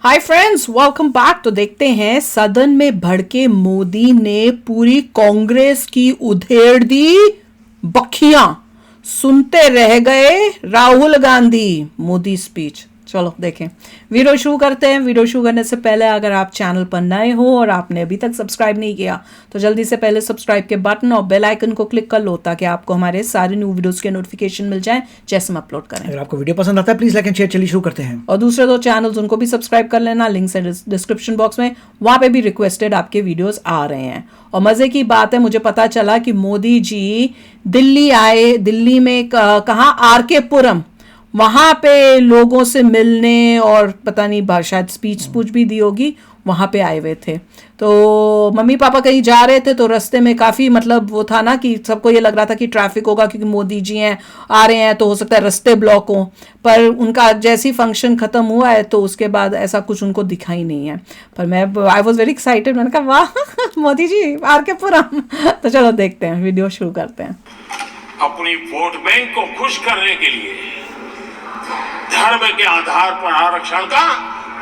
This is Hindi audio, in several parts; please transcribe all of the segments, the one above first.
Hi friends, welcome back. तो देखते हैं, सदन में भड़के मोदी ने पूरी कांग्रेस की उधेड़ दी बखियां, सुनते रह गए राहुल गांधी। मोदी स्पीच। चलो देखें, वीडियो शुरू करते हैं। वीडियो शुरू करने से पहले अगर आप चैनल पर नए हो और आपने अभी तक सब्सक्राइब नहीं किया तो जल्दी से पहले सब्सक्राइब के बटन और बेल आइकन को क्लिक कर लो ताकि आपको हमारे सारे न्यू वीडियोस के नोटिफिकेशन मिल जाएं जैसे हम अपलोड करें। अगर आपको वीडियो पसंद आता है प्लीज लाइक एंड शेयर। चलिए शुरू करते हैं। और दूसरे दो चैनल्स उनको भी सब्सक्राइब कर लेना, लिंक्स है डिस्क्रिप्शन बॉक्स में, वहां पे भी रिक्वेस्टेड आपके वीडियोस आ रहे हैं। और मजे की बात है, मुझे पता चला कि मोदी जी दिल्ली आए, दिल्ली में कहाँ, आरके पुरम, वहां पे लोगों से मिलने और पता नहीं शायद स्पीच भी दी होगी, वहां पे आए हुए थे। तो मम्मी पापा कहीं जा रहे थे तो रास्ते में काफ़ी मतलब वो था ना कि सबको ये लग रहा था कि ट्रैफिक होगा क्योंकि मोदी जी हैं, आ रहे हैं, तो हो सकता है रास्ते ब्लॉक हो। पर उनका जैसी फंक्शन ख़त्म हुआ है तो उसके बाद ऐसा कुछ उनको दिखा ही नहीं है। पर मैं आई वॉज वेरी एक्साइटेड, मैंने कहा वाह मोदी जी आर के पुरम। तो चलो देखते हैं, वीडियो शुरू करते हैं। अपनी वोट बैंक को खुश करने के लिए धर्म के आधार पर आरक्षण का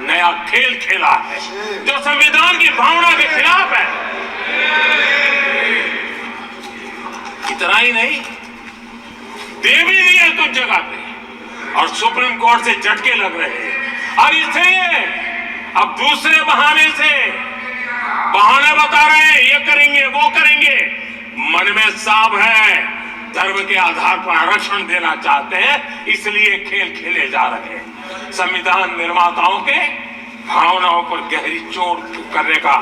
नया खेल खेला है जो संविधान की भावना के खिलाफ है। इतना ही नहीं, दे भी दिया कुछ जगह पे और सुप्रीम कोर्ट से झटके लग रहे हैं। और इसलिए अब दूसरे बहाने से बहाने बता रहे हैं, ये करेंगे वो करेंगे। मन में साफ है, धर्म के आधार पर आरक्षण देना चाहते हैं, इसलिए खेल खेले जा रहे हैं। संविधान निर्माताओं के भावनाओं पर गहरी चोट करने का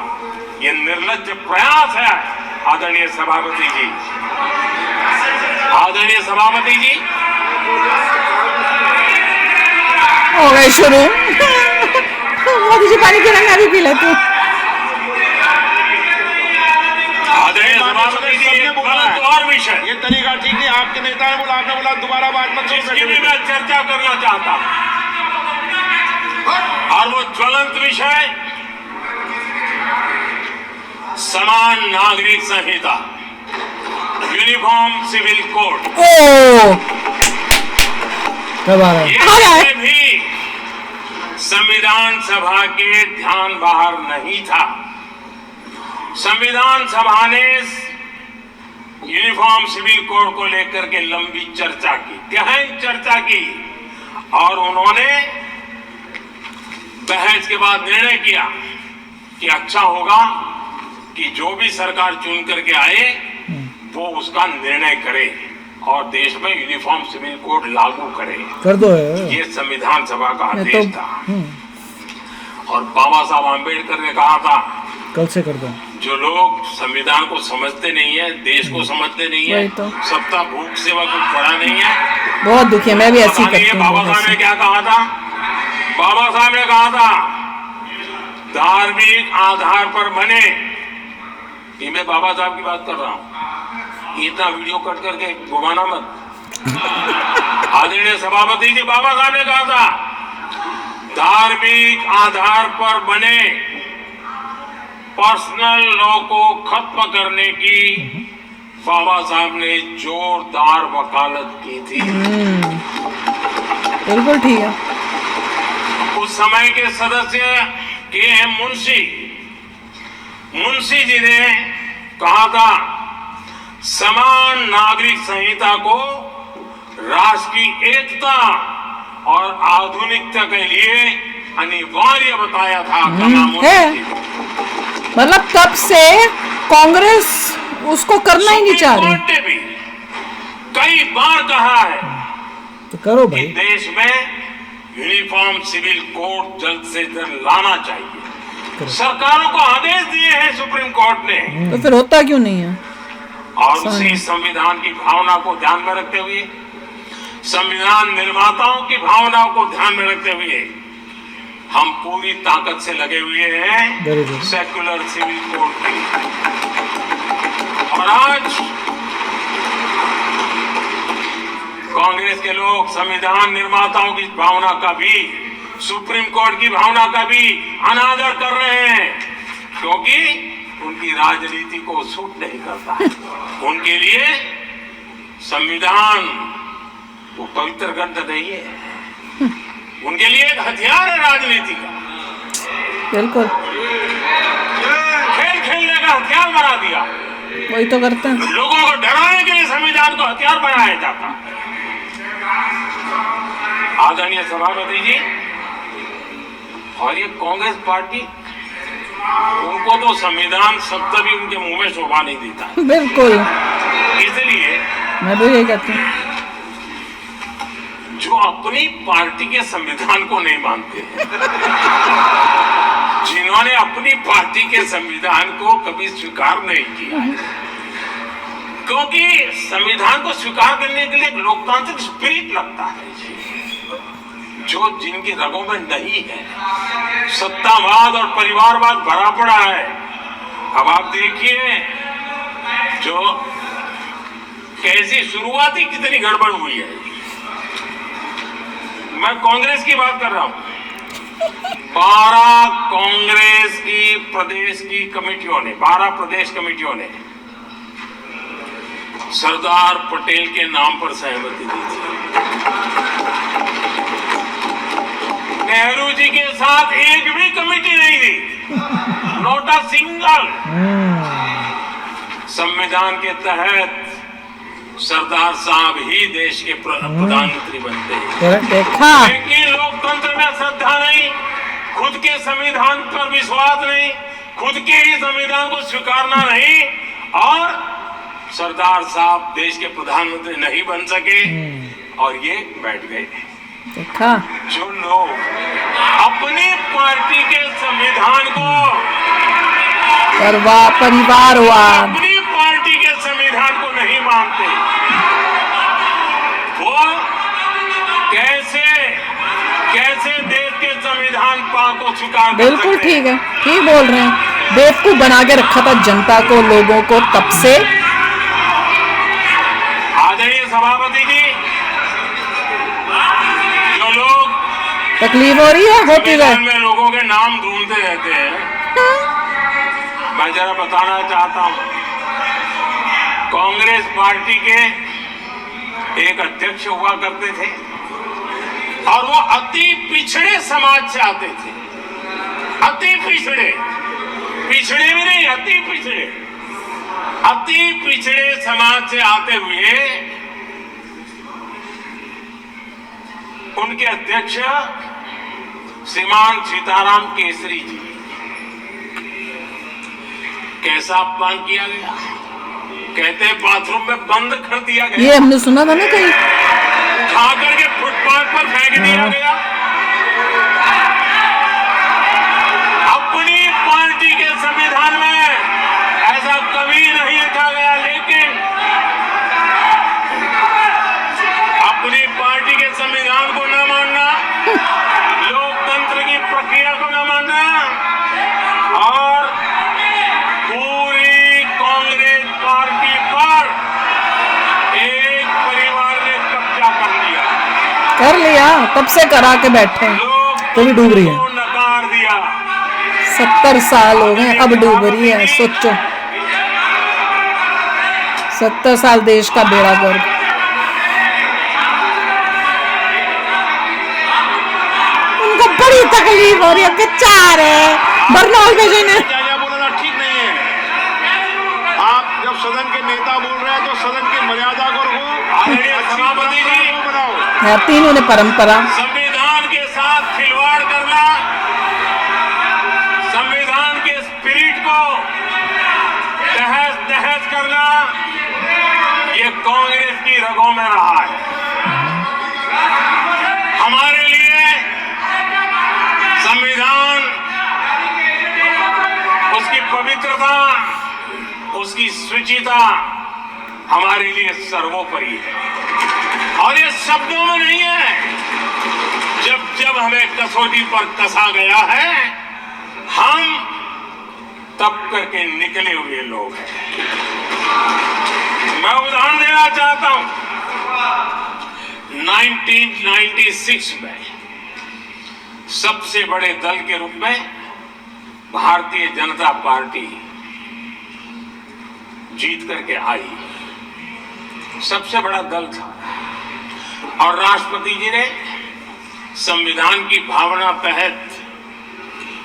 यह निर्लज्ज प्रयास है। आदरणीय सभापति जी, आदरणीय सभापति जी, हो गए शुरू। मोदी जी पानी पी रहे, अभी पी लेती हूँ। आदरणीय सभापति जी, एक गलत और विषय, ये तरीका ठीक नहीं। आपके नेता ने बोला, आपने बोला, दोबारा बात मत करो। इसकी भी मैं चर्चा करना चाहता हूं। और वो ज्वलंत विषय समान नागरिक संहिता, यूनिफॉर्म सिविल कोड। ये भी संविधान सभा के ध्यान बाहर नहीं था। संविधान सभा ने यूनिफॉर्म सिविल कोड को लेकर के लंबी चर्चा की, गहन चर्चा की, और उन्होंने बहस के बाद निर्णय किया कि अच्छा होगा कि जो भी सरकार चुन करके आए वो उसका निर्णय करे और देश में यूनिफॉर्म सिविल कोड लागू करे। कर दो। ये संविधान सभा का आदेश था। और बाबा साहब आम्बेडकर ने कहा था, कल से कर दो। जो लोग संविधान को समझते नहीं है, देश को समझते नहीं है, तो सत्ता भूख सेवा कुछ बड़ा नहीं है। बहुत दुखी है, मैं भी ऐसी करती हूँ। बाबा साहब ने क्या कहा था? बाबा साहब ने कहा था, धार्मिक आधार पर बने। ये मैं बाबा साहब की बात कर रहा हूं, इतना वीडियो कट करके घुमाना मत। आदरणीय सभापति जी, बाबा साहब ने कहा था, धार्मिक आधार पर बने पर्सनल लॉ को खत्म करने की बाबा साहब ने जोरदार वकालत की थी। बिल्कुल ठीक है। उस समय के सदस्य के मुंशी जी ने कहा था, समान नागरिक संहिता को राष्ट्र की एकता और आधुनिकता के लिए अनिवार्य बताया था। मतलब तब से कांग्रेस उसको करना ही नहीं चाह रही। ने भी कई बार कहा है तो करो भाई। कि देश में यूनिफॉर्म सिविल कोड जल्द से जल्द लाना चाहिए। सरकारों को आदेश दिए हैं सुप्रीम कोर्ट ने, तो फिर होता क्यों नहीं है? और उसी संविधान की भावना को ध्यान में रखते हुए, संविधान निर्माताओं की भावनाओं को ध्यान में रखते हुए हम पूरी ताकत से लगे हुए हैं सेक्युलर सिविल कोड के लिए। और आज कांग्रेस के लोग संविधान निर्माताओं की भावना का भी, सुप्रीम कोर्ट की भावना का भी अनादर कर रहे हैं, क्योंकि उनकी राजनीति को सूट नहीं करता है। उनके लिए संविधान वो पवित्र ग्रंथ नहीं है, उनके लिए एक हथियार है राजनीति का। बिल्कुल, खेल खेलने का हथियार बना दिया। वही तो करते हैं। लोगों को डराने के लिए संविधान को हथियार बनाया जाता है। आदरणीय सभापति जी, और ये कांग्रेस पार्टी, उनको तो संविधान शब्द भी उनके मुंह में शोभा नहीं देता है। बिल्कुल, इसलिए मैं भी यही कहती हूँ। जो अपनी पार्टी के संविधान को नहीं मानते हैं, जिन्होंने अपनी पार्टी के संविधान को कभी स्वीकार नहीं किया, क्योंकि संविधान को स्वीकार करने के लिए एक लोकतांत्रिक स्पिरिट लगता है जो जिनकी रगों में नहीं है। सत्तावाद और परिवारवाद भरा पड़ा है। अब आप देखिए जो कैसी शुरुआती कितनी गड़बड़ हुई है। मैं कांग्रेस की बात कर रहा हूं। 12 कांग्रेस की प्रदेश की कमेटियों ने, 12 प्रदेश कमेटियों ने सरदार पटेल के नाम पर सहमति दी थी। नेहरू जी के साथ एक भी कमेटी नहीं थी, नॉट अ सिंगल। संविधान के तहत सरदार साहब ही देश के प्रधानमंत्री बनते हैं। देखा, लेकिन लोकतंत्र में श्रद्धा नहीं, खुद के संविधान पर विश्वास नहीं, खुद के ही संविधान को स्वीकारना नहीं, और सरदार साहब देश के प्रधानमंत्री नहीं बन सके और ये बैठ गए। देखा, जो लोग अपनी पार्टी के संविधान को, परिवारवाद, अपनी पार्टी के संविधान को नहीं मानते, वो कैसे देश के संविधान को स्वीकार कर बिल्कुल सकते हैं? ठीक है, ठीक बोल रहे हैं। बेवकूफ बना के रखा था जनता को, लोगों को तब से। आदरणीय सभापति जी, जो लोग तकलीफ हो रही है, होती है। में लोगों के नाम ढूंढते रहते हैं, मैं जरा बताना चाहता हूं। कांग्रेस पार्टी के एक अध्यक्ष हुआ करते थे और वो अति पिछड़े समाज से आते थे। अति पिछड़े, पिछड़े भी नहीं, अति पिछड़े, अति पिछड़े समाज से आते हुए उनके अध्यक्ष श्रीमान सीताराम केसरी जी, कैसा अपमान किया गया। कहते हैं बाथरूम में बंद कर दिया गया, ये हमने सुना था ना कहीं। उठा करके फुटपाथ पर फेंक दिया गया। अपनी पार्टी के संविधान में ऐसा कभी नहीं लिखा गया, लेकिन अपनी पार्टी के संविधान को न मानना, लोकतंत्र की प्रक्रिया को न मानना, और पूरी कांग्रेस पार्टी पर एक परिवार ने कब्जा कर लिया, तब से करा के बैठे हैं, तो भी डूब रही है। नकार दिया। 70 साल हो गए, अब डूब रही है। सोचो, 70 साल देश का बेड़ा गर्क। उनको बड़ी तकलीफ हो रही है, बेचारे बरनौल भेजे ने। क्या बोलना ठीक नहीं है। आप जब सदन के नेता बोल रहे हैं तो सदन की मर्यादा को रखो। सभापति जी, बनाओ। तीनों ने परंपरा। संविधान के साथ खिलवाड़ करना, संविधान के स्पिरिट को तहस तहस करना, ये कांग्रेस की रगों में रहा है। हमारे लिए संविधान, उसकी पवित्रता, उसकी शुचिता हमारे लिए सर्वोपरि है। और ये शब्दों में नहीं है, जब जब हमें कसौटी पर कसा गया है, हम तब करके निकले हुए लोग हैं। मैं उदाहरण देना चाहता हूं। 1996 में सबसे बड़े दल के रूप में भारतीय जनता पार्टी जीत करके आई, सबसे बड़ा दल था। और राष्ट्रपति जी ने संविधान की भावना तहत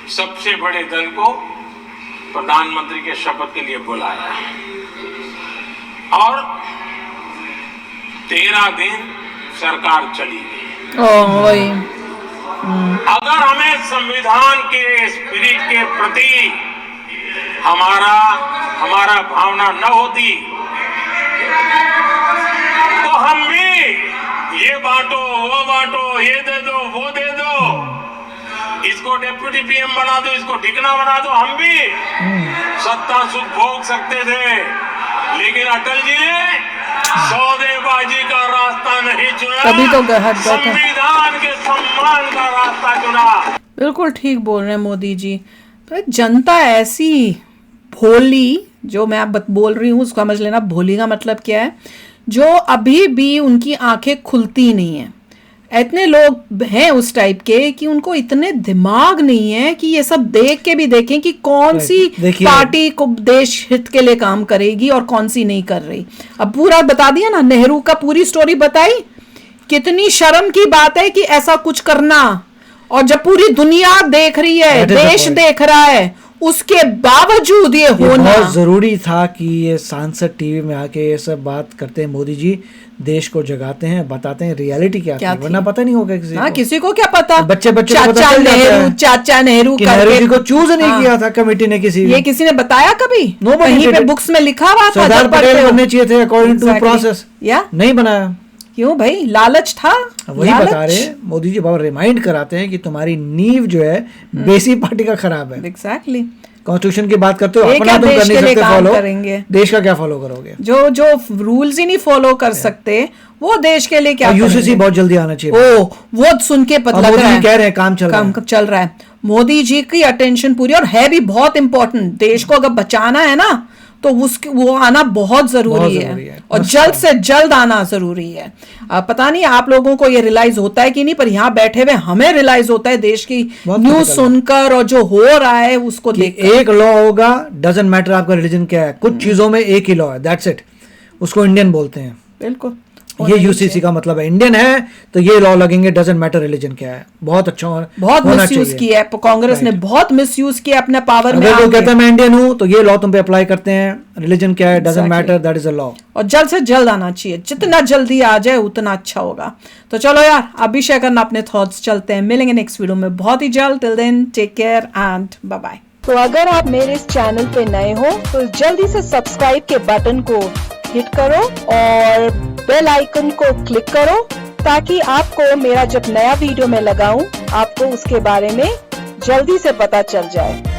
सबसे बड़े दल को प्रधानमंत्री के शपथ के लिए बुलाया और 13 दिन सरकार चली गई। वही अगर हमें संविधान के स्पिरिट के प्रति हमारा भावना न होती तो हम भी ये बांटो वो बांटो, ये दे दो वो दे दो, इसको डेप्यूटी पीएम बना दो, इसको ठिकना बना दो, हम भी सत्ता सुख भोग सकते थे। लेकिन अटल जी ने सौदेबाजी का रास्ता नहीं चुना, तभी तो गहत संविधान के सम्मान का रास्ता चुना। बिल्कुल ठीक बोल रहे हैं मोदी जी। पर जनता ऐसी भोली, जो मैं आप बोल रही हूँ उसको समझ लेना, भोली का मतलब क्या है, जो अभी भी उनकी आंखें खुलती नहीं है। इतने लोग हैं उस टाइप के कि उनको इतने दिमाग नहीं है कि ये सब देख के भी देखें कि कौन सी पार्टी को देश हित के लिए काम करेगी और कौन सी नहीं कर रही। अब पूरा बता दिया ना, नेहरू का पूरी स्टोरी बताई। कितनी शर्म की बात है कि ऐसा कुछ करना, और जब पूरी दुनिया देख रही है, देश देख रहा है, उसके बावजूद ये होना बहुत जरूरी था कि ये सांसद टीवी में आके ये सब बात करते हैं। मोदी जी देश को जगाते हैं, बताते हैं रियलिटी क्या थी, वरना पता नहीं होगा किसी को। किसी को क्या पता, बच्चे चाचा नेहरू जी को चूज नहीं किया था कमेटी ने किसी, ये किसी ने बताया कभी? कहीं पे बुक्स में लिखा हुआ था सरदार पटेल बनने चाहिए थे अकॉर्डिंग टू प्रोसेस, या नहीं बनाया। क्यों भाई? लालच था। वही बता रहे मोदी जी, बाबा रिमाइंड कराते हैं कि तुम्हारी नींव जो है बेसी पार्टी का खराब है। एग्जैक्टली। कॉन्स्टिट्यूशन की बात करते हो, अपना तुम कर नहीं सकते फॉलो, देश का क्या फॉलो करोगे? जो रूल्स ही नहीं फॉलो कर सकते वो देश के लिए क्या? यूसीसी बहुत जल्दी आना चाहिए। वो सुन के पता लग रहा है, कह रहे हैं काम चल रहा है। मोदी जी की अटेंशन पूरी, और है भी बहुत इंपॉर्टेंट। देश को अगर बचाना है ना तो वो आना बहुत जरूरी है, और जल्द से जल्द आना जरूरी है। पता नहीं आप लोगों को ये रियलाइज होता है कि नहीं, पर यहाँ बैठे हुए हमें रियलाइज होता है देश की न्यूज सुनकर और जो हो रहा है उसको देख। एक लॉ होगा, डजंट मैटर आपका रिलीजन क्या है, कुछ चीजों में एक ही लॉ है, दैट्स इट। उसको इंडियन बोलते हैं। बिल्कुल, ये यूसीसी का मतलब है, इंडियन है तो ये लॉ लगेंगे, डजंट मैटर रिलीजन क्या है। बहुत अच्छा, बहुत मिसयूज किया है कांग्रेस ने, बहुत मिसयूज किया अपने पावर में। अगर वो कहता है मैं इंडियन हूं तो ये लॉ तुम पे अप्लाई करते हैं, रिलीजन क्या है, doesn't matter, that is a law. और जल्द से जल्द आना चाहिए, जितना जल्दी आ जाए उतना अच्छा होगा। तो चलो यार, आप भी शेयर करना अपने थॉट्स। चलते हैं, मिलेंगे नेक्स्ट वीडियो में बहुत ही जल्द। Till then take care and bye bye. तो अगर आप मेरे इस चैनल पे नए हो तो जल्दी से सब्सक्राइब के बटन को हिट करो और बेल आइकन को क्लिक करो, ताकि आपको मेरा जब नया वीडियो मैं लगाऊं आपको उसके बारे में जल्दी से पता चल जाए।